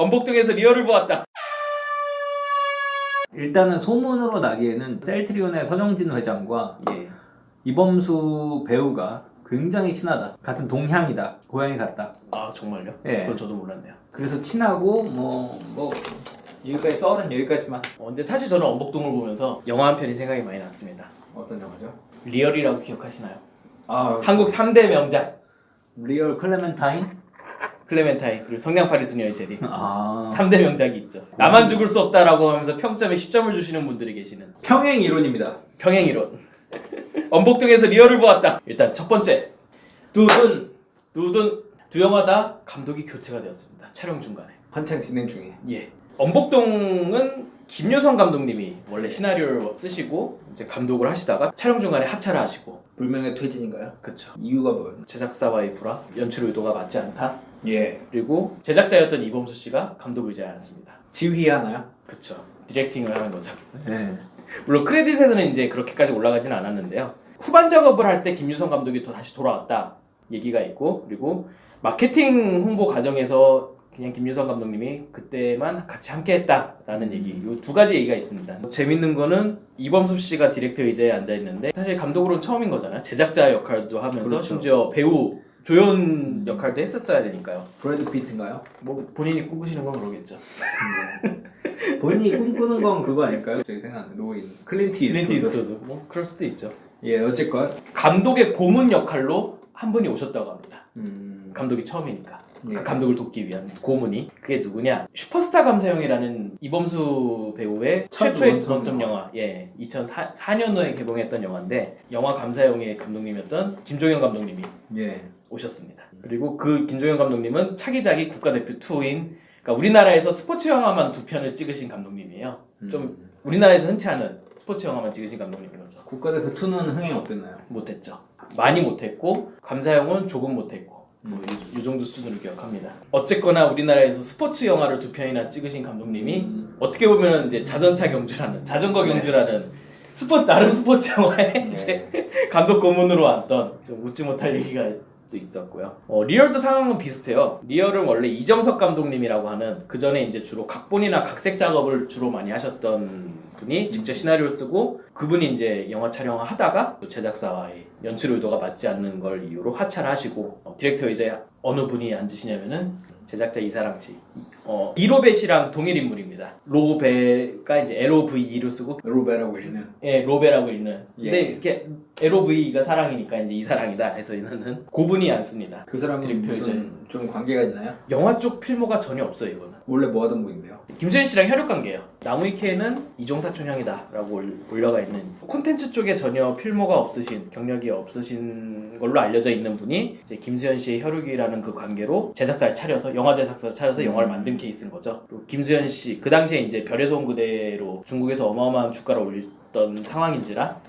엄복동에서 리얼을 보았다. 일단은 소문으로 나기에는 셀트리온의 서정진 회장과 이범수 배우가 굉장히 친하다. 같은 동향이다. 고향이 같다. 아 정말요? 예. 그건 저도 몰랐네요. 그래서 친하고 뭐 여기까지 썰은 여기까지만. 근데 사실 저는 엄복동을 보면서 영화 한 편이 생각이 많이 났습니다. 어떤 영화죠? 리얼이라고 기억하시나요? 아 한국 3대 명작. 리얼 클레멘타인? 클레멘타인 그리고 성냥팔이 수녀의 제리. 아 3대 명작이 있죠. 나만 죽을 수 없다라고 하면서 평점에 10점을 주시는 분들이 계시는 평행 이론입니다. 평행 이론. 엄복동에서 리얼을 보았다. 일단 첫 번째 두둔 두 영화 다 감독이 교체가 되었습니다. 촬영 중간에. 한창 진행 중에. 예. 엄복동은 김효성 감독님이 원래 시나리오를 쓰시고 이제 감독을 하시다가 촬영 중간에 하차를 하시고. 불명예 퇴진인가요? 그쵸. 이유가 뭐예요? 제작사와의 불화, 연출 의도가 맞지 않다. 예. 그리고 제작자였던 이범수 씨가 감독을 이제 않습니다. 지휘하나요? 그쵸. 디렉팅을 하는 거죠. 네. 물론 크레딧에서는 이제 그렇게까지 올라가진 않았는데요. 후반 작업을 할 때 김유성 감독이 또 다시 돌아왔다 얘기가 있고, 그리고 마케팅 홍보 과정에서 그냥 김유성 감독님이 그때만 같이 함께 했다라는 얘기, 이 두 가지 얘기가 있습니다. 재밌는 거는 이범수 씨가 디렉터 의자에 앉아 있는데 사실 감독으로는 처음인 거잖아요. 제작자 역할도 하면서 그렇죠. 심지어 배우 조연 역할도 했었어야 되니까요. 브래드 피트인가요? 뭐 본인이 꿈꾸시는 건 그러겠죠. 본인이 꿈꾸는 건 그거 아닐까요? 저기 생각나는 노인 클린트 이스트우드. 뭐 그럴 수도 있죠. 예, 어쨌건 감독의 고문 역할로 한 분이 오셨다고 합니다. 감독이 처음이니까. 예. 그 감독을 돕기 위한 고문이. 그게 누구냐? 슈퍼스타 감사형이라는 이범수 배우의 첫 최초의 원톱 원톱 영화. 예, 2004년도에 개봉했던 영화인데 영화 감사형의 감독님이었던 김종현 감독님이 예. 오셨습니다. 그리고 그 김종현 감독님은 차기작이 국가대표 2인 그러니까 우리나라에서 스포츠 영화만 2편을 찍으신 감독님이에요. 좀 우리나라에서 흔치 않은 스포츠 영화만 찍으신 감독님인 거죠. 국가대표 2는 흥행 어땠나요? 못했죠. 많이 못했고 감사형은 조금 못했고 이 정도 수준으로 기억합니다. 어쨌거나 우리나라에서 스포츠 영화를 2편이나 찍으신 감독님이 어떻게 보면 이제 자전차 경주라는 자전거 경주라는 나름 스포츠 영화에 이제 감독 고문으로 왔던 좀 웃지 못할 얘기가 또 있었고요. 리얼도 상황은 비슷해요. 리얼은 원래 이정석 감독님이라고 하는 그 전에 이제 주로 각본이나 각색 작업을 주로 많이 하셨던 분이 직접 시나리오를 쓰고 그분이 이제 영화 촬영을 하다가 또 제작사와의 연출 의도가 맞지 않는 걸 이유로 하차를 하시고 디렉터 이제 어느 분이 앉으시냐면은 제작자 이사랑 씨. 이로베 씨랑 동일 인물입니다. 로베가 이제 LOVE로 쓰고 로베라고 읽는. 예, 로베라고 읽는. 예. 근데 이렇게 LOVE가 사랑이니까 이제 이사랑이다 해서 이거는 고분이 않습니다. 그 사람은 디렉터 무슨 좀 관계가 있나요? 영화 쪽 필모가 전혀 없어요, 이거는. 원래 뭐 하던 분인데요? 김수현 씨랑 혈육 관계예요. 나무위키에는 이종사촌형이다라고 올라가 있는 콘텐츠 쪽에 전혀 필모가 없으신 경력이 없으신 걸로 알려져 있는 분이 이제 김수현 씨의 혈육이라는 그 관계로 제작사를 차려서 영화 제작사를 차려서 영화를 만든 케이스인 거죠. 그리고 김수현 씨 그 당시에 이제 별의 소음 그대로 중국에서 어마어마한 주가를 올렸던 상황인지라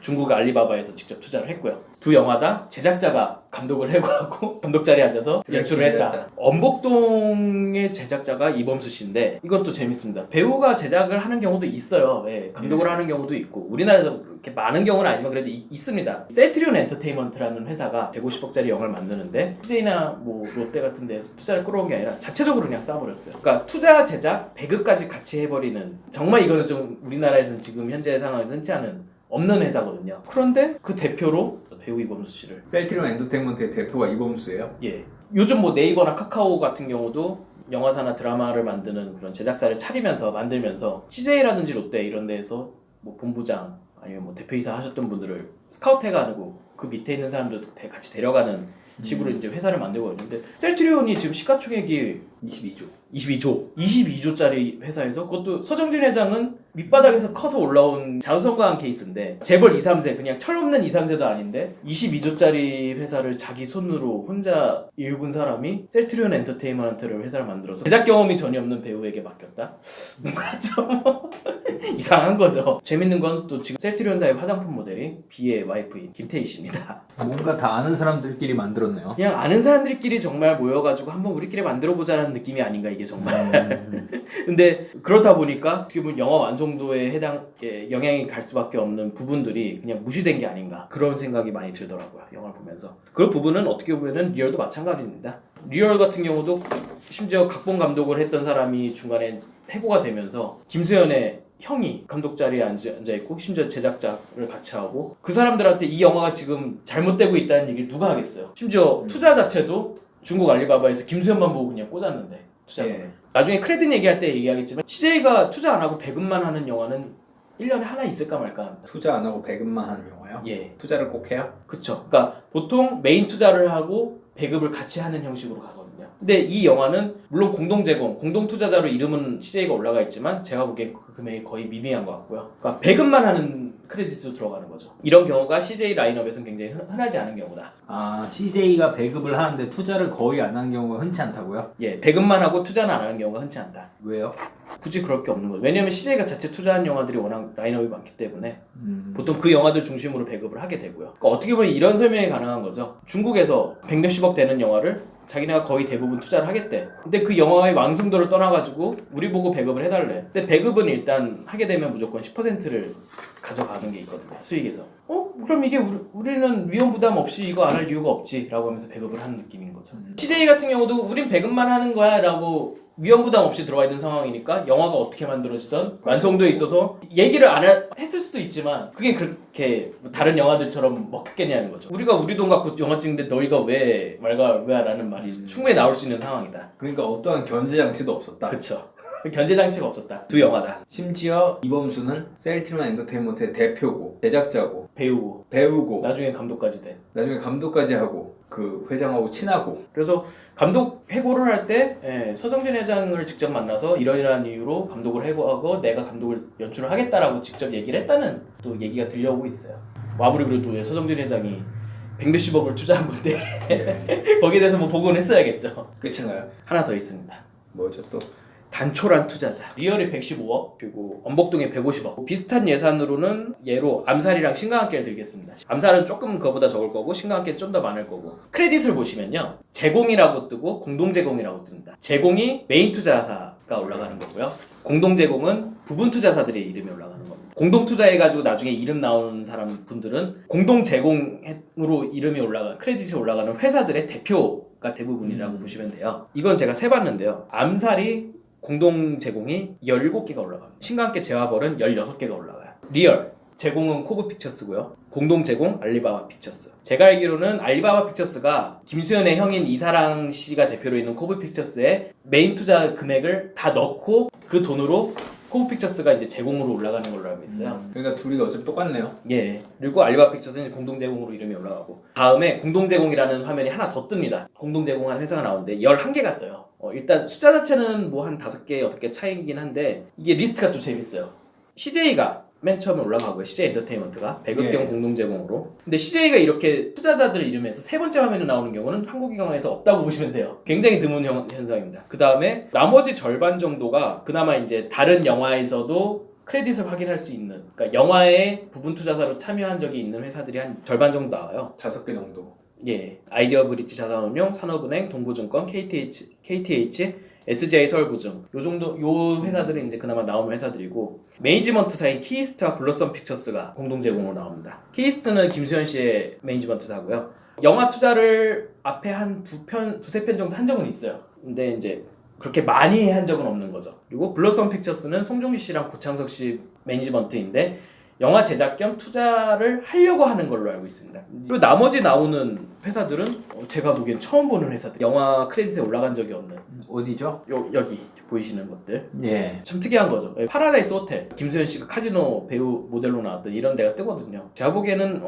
중국 알리바바에서 직접 투자를 했고요. 두 영화 다 제작자가 감독을 해고하고 감독 자리에 앉아서 연출을 했다. 엄복동의 제작자가 이범수 씨인데 이건 또 재밌습니다. 배우가 제작을 하는 경우도 있어요. 예, 감독을 하는 경우도 있고 우리나라에서 그렇게 많은 경우는 아니지만 그래도 있습니다. 셀트리온 엔터테인먼트라는 회사가 150억짜리 영화를 만드는데 CJ나 뭐 롯데 같은 데서 투자를 끌어온 게 아니라 자체적으로 그냥 싸버렸어요. 그러니까 투자 제작 배급까지 같이 해버리는 정말 이거는 좀 우리나라에서는 지금 현재 상황에서 흔치 않은 없는 회사거든요. 그런데 그 대표로 배우 이범수 씨를 셀트리온 엔터테인먼트의 대표가 이범수예요? 예. 요즘 뭐 네이버나 카카오 같은 경우도 영화사나 드라마를 만드는 그런 제작사를 차리면서 만들면서 CJ라든지 롯데 이런 데에서 뭐 본부장 아니면 뭐 대표이사 하셨던 분들을 스카우트 해가지고 그 밑에 있는 사람들 같이 데려가는 식으로 이제 회사를 만들고 있는데 셀트리온이 지금 시가총액이 22조짜리 회사에서 그것도 서정진 회장은 밑바닥에서 커서 올라온 자수성가한 케이스인데 재벌 2, 3세 그냥 철없는 2, 3세도 아닌데 22조짜리 회사를 자기 손으로 혼자 일군 사람이 셀트리온 엔터테인먼트를 회사를 만들어서 제작 경험이 전혀 없는 배우에게 맡겼다? 뭔가 좀 이상한 거죠. 재밌는 건 또 지금 셀트리온사의 화장품 모델이 비의 와이프인 김태희 씨입니다. 뭔가 다 아는 사람들끼리 만들었네요. 그냥 아는 사람들끼리 정말 모여가지고 한번 우리끼리 만들어보자라는 느낌이 아닌가 이게 정말. 근데 그렇다 보니까 어떻게 보면 영화 완성도에 영향이 갈 수밖에 없는 부분들이 그냥 무시된 게 아닌가 그런 생각이 많이 들더라고요. 영화를 보면서. 그런 부분은 어떻게 보면은 리얼도 마찬가지입니다. 리얼 같은 경우도 심지어 각본 감독을 했던 사람이 중간에 해고가 되면서 김수현의 형이 감독 자리에 앉아있고 심지어 제작자를 같이 하고 그 사람들한테 이 영화가 지금 잘못되고 있다는 얘기를 누가 하겠어요. 심지어 투자 자체도 중국 알리바바에서 김수현만 보고 그냥 꽂았는데 투자가. 예. 나중에 크레딧 얘기할 때 얘기하겠지만 CJ가 투자 안 하고 배급만 하는 영화는 1년에 하나 있을까 말까 합니다. 투자 안 하고 배급만 하는 영화요? 예. 투자를 꼭 해요? 그쵸. 그러니까 보통 메인 투자를 하고 배급을 같이 하는 형식으로 가거든요. 근데 이 영화는 물론 공동 제공, 공동 투자자로 이름은 CJ가 올라가 있지만 제가 보기엔 그 금액이 거의 미미한 것 같고요. 그러니까 배급만 하는 크레딧으로 들어가는 거죠. 이런 경우가 CJ 라인업에서는 굉장히 흔하지 않은 경우다. 아, CJ가 배급을 하는데 투자를 거의 안 하는 경우가 흔치 않다고요? 예, 배급만 하고 투자는 안 하는 경우가 흔치 않다. 왜요? 굳이 그럴 게 없는 거예요. 왜냐면 CJ가 자체 투자한 영화들이 워낙 라인업이 많기 때문에 보통 그 영화들 중심으로 배급을 하게 되고요. 그러니까 어떻게 보면 이런 설명이 가능한 거죠. 중국에서 100몇십억 되는 영화를 자기네가 거의 대부분 투자를 하겠대. 근데 그 영화의 완성도를 떠나가지고 우리 보고 배급을 해달래. 근데 배급은 일단 하게 되면 무조건 10%를 가져가는 게 있거든요. 수익에서. 그럼 이게 우리는 위험 부담 없이 이거 안 할 이유가 없지 라고 하면서 배급을 하는 느낌인 거죠. CJ 같은 경우도 우린 배급만 하는 거야 라고 위험 부담 없이 들어와 있는 상황이니까 영화가 어떻게 만들어지던 완성도에 있어서 얘기를 안 했을 수도 있지만 그게 그렇게 다른 영화들처럼 먹혔겠냐는 거죠. 우리가 우리 돈 갖고 영화 찍는데 너희가 왜 라는 말이 충분히 나올 수 있는 상황이다. 그러니까 어떠한 견제 장치도 없었다. 그쵸. 견제 장치가 없었다. 두 영화다. 심지어 이범수는 셀트리온 엔터테인먼트의 대표고 제작자고 배우고 나중에 감독까지 된. 나중에 감독까지 하고 그 회장하고 친하고. 그래서 감독 해고를 할 때 서정진 회장을 직접 만나서 이러이러한 이유로 감독을 해고하고 내가 감독을 연출을 하겠다라고 직접 얘기를 했다는 또 얘기가 들려오고 있어요. 아무리 그래도 서정진 회장이 100몇십억을 투자한 건데 거기에 대해서 뭐 보고는 했어야겠죠. 끝인가요? 하나 더 있습니다. 뭐죠 또? 단촐한 투자자. 리얼이 115억 그리고 엄복동에 150억. 비슷한 예산으로는 예로 암살이랑 신강함께를 들겠습니다. 암살은 조금 그거보다 적을 거고 신강함께는 좀 더 많을 거고. 크레딧을 보시면요. 제공이라고 뜨고 공동 제공이라고 뜹니다. 제공이 메인 투자사가 올라가는 거고요. 공동 제공은 부분 투자사들의 이름이 올라가는 겁니다. 공동 투자해가지고 나중에 이름 나오는 분들은 공동 제공으로 이름이 크레딧이 올라가는 회사들의 대표가 대부분이라고 보시면 돼요. 이건 제가 세봤는데요. 암살이 공동 제공이 17개가 올라갑니다. 신강함께 재화벌은 16개가 올라가요. 리얼 제공은 코브 픽처스고요. 공동 제공 알리바바 픽처스. 제가 알기로는 알리바바 픽처스가 김수현의 형인 이사랑 씨가 대표로 있는 코브 픽처스에 메인 투자 금액을 다 넣고 그 돈으로 코브 픽처스가 이제 제공으로 올라가는 걸로 알고 있어요. 그러니까 둘이 어차피 똑같네요. 예. 그리고 알리바바 픽처스는 공동 제공으로 이름이 올라가고 다음에 공동 제공이라는 화면이 하나 더 뜹니다. 공동 제공한 회사가 나오는데 11개가 떠요. 일단 숫자 자체는 뭐 한 5개, 6개 차이긴 한데 이게 리스트가 좀 재밌어요. CJ가 맨 처음에 올라가고요. CJ 엔터테인먼트가 배급경 예. 공동 제공으로. 근데 CJ가 이렇게 투자자들 이름에서 세 번째 화면에 나오는 경우는 한국 영화에서 없다고 보시면 돼요. 굉장히 드문 현상입니다. 그 다음에 나머지 절반 정도가 그나마 이제 다른 영화에서도 크레딧을 확인할 수 있는, 그러니까 영화에 부분 투자자로 참여한 적이 있는 회사들이 한 절반 정도 나와요. 5개 정도. 예, 아이디어 브릿지 자산운용, 산업은행, 동부증권, KTH, SGI 서울부증 요 회사들은 이제 그나마 나오는 회사들이고 매니지먼트사인 키이스트와 블러썸 픽처스가 공동 제공으로 나옵니다. 키이스트는 김수현 씨의 매니지먼트사고요. 영화 투자를 앞에 한 두세 편 정도 한 적은 있어요. 근데 이제 그렇게 많이 한 적은 없는 거죠. 그리고 블러썸 픽처스는 송중기 씨랑 고창석 씨 매니지먼트인데 영화 제작 겸 투자를 하려고 하는 걸로 알고 있습니다. 그리고 나머지 나오는 회사들은 제가 보기엔 처음 보는 회사들. 영화 크레딧에 올라간 적이 없는. 어디죠? 여기 보이시는 것들. 예. 참 특이한 거죠. 파라다이스 호텔. 김수현 씨가 카지노 배우 모델로 나왔던 이런 데가 뜨거든요. 제가 보기에는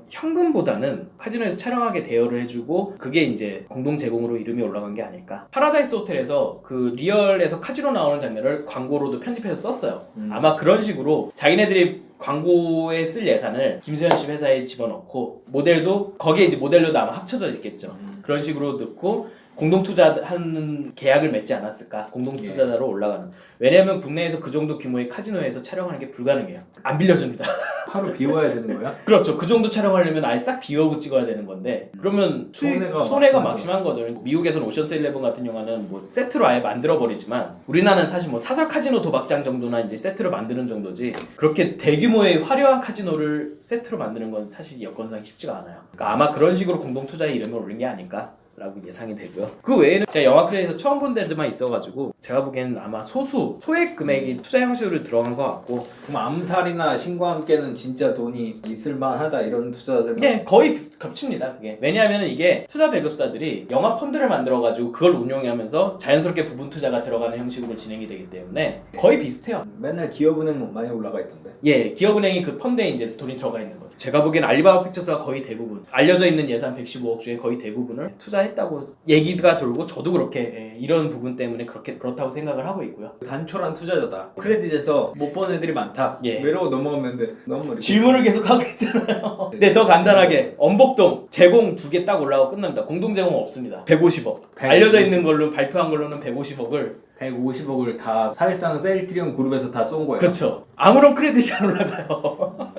현금보다는 카지노에서 촬영하게 대여를 해주고 그게 이제 공동 제공으로 이름이 올라간 게 아닐까. 파라다이스 호텔에서 그 리얼에서 카지노 나오는 장면을 광고로도 편집해서 썼어요. 아마 그런 식으로 자기네들이 광고에 쓸 예산을 김수현 씨 회사에 집어넣고 모델도 거기에 이제 모델로도 아마 합쳐져 있겠죠. 그런 식으로 넣고 공동 투자하는 계약을 맺지 않았을까? 공동 투자자로 올라가는. 왜냐하면 국내에서 그 정도 규모의 카지노에서 촬영하는 게 불가능해요. 안 빌려줍니다. 하루 비워야 되는 거야? 그렇죠. 그 정도 촬영하려면 아예 싹 비우고 찍어야 되는 건데 그러면 손해가 막심한 거죠. 미국에서는 오션스 11 같은 영화는 뭐 세트로 아예 만들어 버리지만 우리나라는 사실 뭐 사설 카지노 도박장 정도나 이제 세트로 만드는 정도지 그렇게 대규모의 화려한 카지노를 세트로 만드는 건 사실 여건상 쉽지가 않아요. 그러니까 아마 그런 식으로 공동 투자에 이름을 올린 게 아닐까. 라고 예상이 되고요. 그 외에는 제가 영화 크레딧에서 처음 본 데들만 있어가지고 제가 보기에는 아마 소액 금액이 투자 형식으로 들어간 것 같고. 그럼 암살이나 신과 함께는 진짜 돈이 있을만하다 이런 투자자들. 네, 거의 겹칩니다. 그게. 왜냐하면 이게 투자 배급사들이 영화 펀드를 만들어가지고 그걸 운용하면서 자연스럽게 부분 투자가 들어가는 형식으로 진행이 되기 때문에 거의 비슷해요. 맨날 기업은행 많이 올라가 있던데. 예, 기업은행이 그 펀드에 이제 돈이 들어가 있는 거죠. 제가 보기엔 알리바바 픽처스가 거의 대부분 알려져 있는 예산 115억 중에 거의 대부분을 투자했다고 얘기가 돌고 저도 그렇게 이런 부분 때문에 그렇다고 생각을 하고 있고요. 단촐한 투자자다. 크레딧에서 못 본 애들이 많다. 예. 외로워 넘어가면 돼. 너무 이렇게. 질문을 계속 하고 있잖아요. 네, 더 간단하게 엄복동 제공 2개 딱 올라가고 끝납니다. 공동 제공 없습니다. 150억. 알려져 있는 걸로 발표한 걸로는 150억을 150억을 다 사실상 셀트리온 그룹에서 다 쏜 거예요. 그렇죠. 아무런 크레딧이 안 올라가요.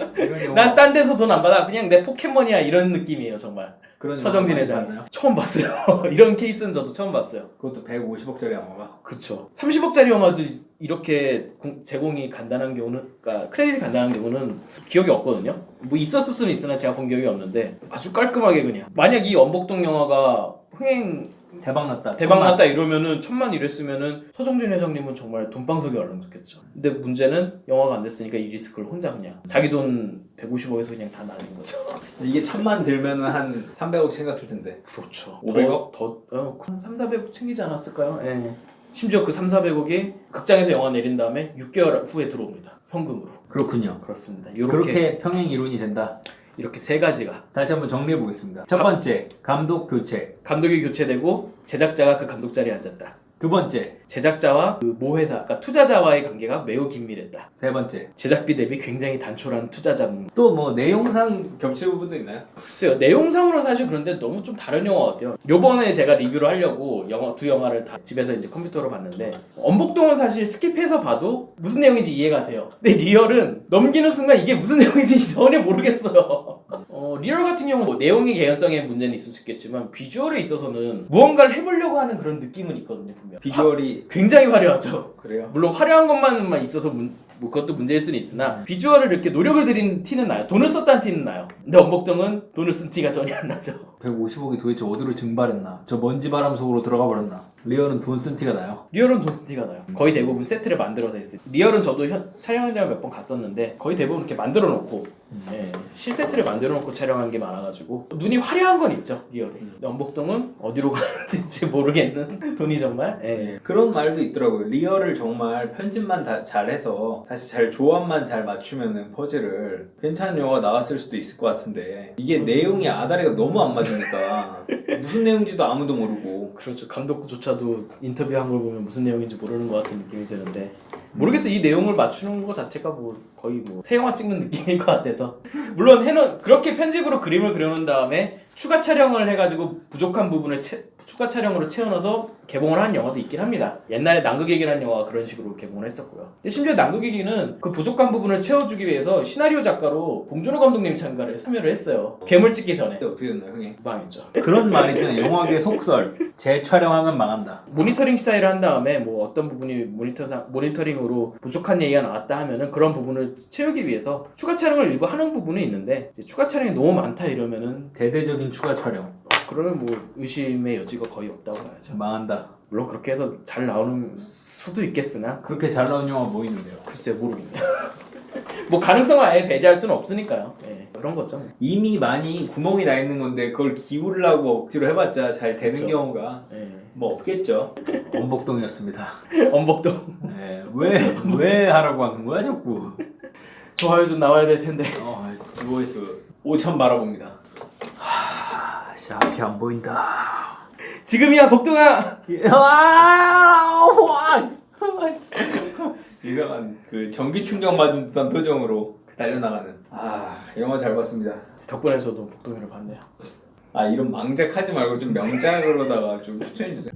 난 딴 데서 돈 안 받아. 그냥 내 포켓몬이야 이런 느낌이에요 정말. 그런 서정진 영화 회장 많이 봤나요? 처음 봤어요. 이런 케이스는 저도 처음 봤어요. 그것도 150억짜리 영화가. 그쵸. 30억짜리 영화도 이렇게 제공이 간단한 경우는, 그러니까 크레딧이 간단한 경우는 기억이 없거든요. 뭐 있었을 수는 있으나 제가 본 기억이 없는데 아주 깔끔하게 그냥. 만약 이 엄복동 영화가 흥행 대박났다 이러면은 1000만 이랬으면은 서정진 회장님은 정말 돈방석이 얼렁졌겠죠. 근데 문제는 영화가 안 됐으니까 이 리스크를 혼자 그냥 자기 돈 150억에서 그냥 다 날린 거죠. 이게 1000만 들면은 한 300억 챙겼을 텐데. 그렇죠. 500억? 한 3, 400억 챙기지 않았을까요? 예. 심지어 그 3, 400억이 극장에서 영화 내린 다음에 6개월 후에 들어옵니다. 현금으로. 그렇군요. 그렇습니다. 그렇게 평행 이론이 된다. 이렇게 세 가지가 다시 한번 정리해 보겠습니다. 첫 번째, 감독 교체. 감독이 교체되고 제작자가 그 감독 자리에 앉았다. 두 번째, 제작자와 그 모회사, 그러니까 투자자와의 관계가 매우 긴밀했다. 세 번째, 제작비 대비 굉장히 단촐한 투자자. 또 뭐 내용상 겹칠 부분도 있나요? 글쎄요, 내용상으로는 사실 그런데 너무 좀 다른 영화 같아요. 요번에 제가 리뷰를 하려고 두 영화를 다 집에서 이제 컴퓨터로 봤는데 엄복동은 사실 스킵해서 봐도 무슨 내용인지 이해가 돼요. 근데 리얼은 넘기는 순간 이게 무슨 내용인지 전혀 모르겠어요. 리얼 같은 경우는 뭐 내용의 개연성에 문제는 있을 수 있겠지만 비주얼에 있어서는 무언가를 해보려고 하는 그런 느낌은 있거든요, 분명. 비주얼이 굉장히 화려하죠. 그래요? 물론 화려한 것만만 있어서 뭐 그것도 문제일 수는 있으나 비주얼을 이렇게 노력을 들이는 티는 나요. 돈을 썼다는 티는 나요. 근데 엄복동은 돈을 쓴 티가 전혀 안 나죠. 150억이 도대체 어디로 증발했나? 저 먼지 바람 속으로 들어가 버렸나? 리얼은 돈 쓴 티가 나요. 리얼은 돈 쓴 티가 나요. 거의 대부분 세트를 만들어서 했어요. 리얼은 저도 촬영 현장을 몇 번 갔었는데 거의 대부분 이렇게 만들어 놓고 실세트를 만들어 놓고 촬영한 게 많아가지고 눈이 화려한 건 있죠, 리얼이. 근데 엄복동은 어디로 가는지 모르겠는 돈이 정말. 그런 말도 있더라고요. 리얼을 정말 편집만 다 잘해서 다시 잘 조합만 잘 맞추면은 퍼즐을 괜찮은 영화가 나왔을 수도 있을 것 같은데 이게 내용이 아다리가 너무 안 맞으니까 무슨 내용인지도 아무도 모르고. 그렇죠. 감독조차도 인터뷰한 걸 보면 무슨 내용인지 모르는 것 같은 느낌이 드는데 모르겠어요. 이 내용을 맞추는 것 자체가 뭐 거의 뭐 새 영화 찍는 느낌일 것 같아서. 물론 그렇게 편집으로 그림을 그려놓은 다음에 추가 촬영을 해가지고 부족한 부분을 추가 촬영으로 채워넣어서 개봉을 한 영화도 있긴 합니다. 옛날에 남극얘기라는 영화가 그런 식으로 개봉을 했었고요. 근데 심지어 남극얘기는 그 부족한 부분을 채워주기 위해서 시나리오 작가로 봉준호 감독님이 참여를 했어요. 괴물 찍기 전에. 근데 어떻게 됐나요, 형님? 망했죠. 그런 말 있잖아요. 영화계 속설. 재촬영하면 망한다. 모니터링 시사회를 한 다음에 뭐 어떤 부분이 모니터링으로 부족한 얘기가 나왔다 하면은 그런 부분을 채우기 위해서 추가 촬영을 일부 하는 부분이 있는데 이제 추가 촬영이 너무 많다 이러면은 대대적인 추가 촬영. 그러면 뭐 의심의 여지가 거의 없다고 봐야죠. 망한다. 물론 그렇게 해서 잘 나오는 수도 있겠으나 그렇게 잘 나온 영화 뭐 있는데요? 글쎄요, 모르겠네요. 뭐 가능성을 아예 배제할 수는 없으니까요. 그런 거죠. 이미 많이 구멍이 나 있는 건데 그걸 기울라고 억지로 해봤자 잘 되는 그쵸. 경우가 뭐 없겠죠. 엄복동이었습니다. 엄복동. 네, 왜 하라고 하는 거야 자꾸? 좋아요 좀 나와야 될 텐데. 조회수 5천 바라봅니다. 앞이 안 보인다. 지금이야 복동아. 이상한 그 전기 충격 맞은 듯한 표정으로 달려나가는. 영화 잘 봤습니다. 덕분에 저도 복동이를 봤네요. 이런 망작하지 말고 좀 명작으로다가 좀 추천해 주세요.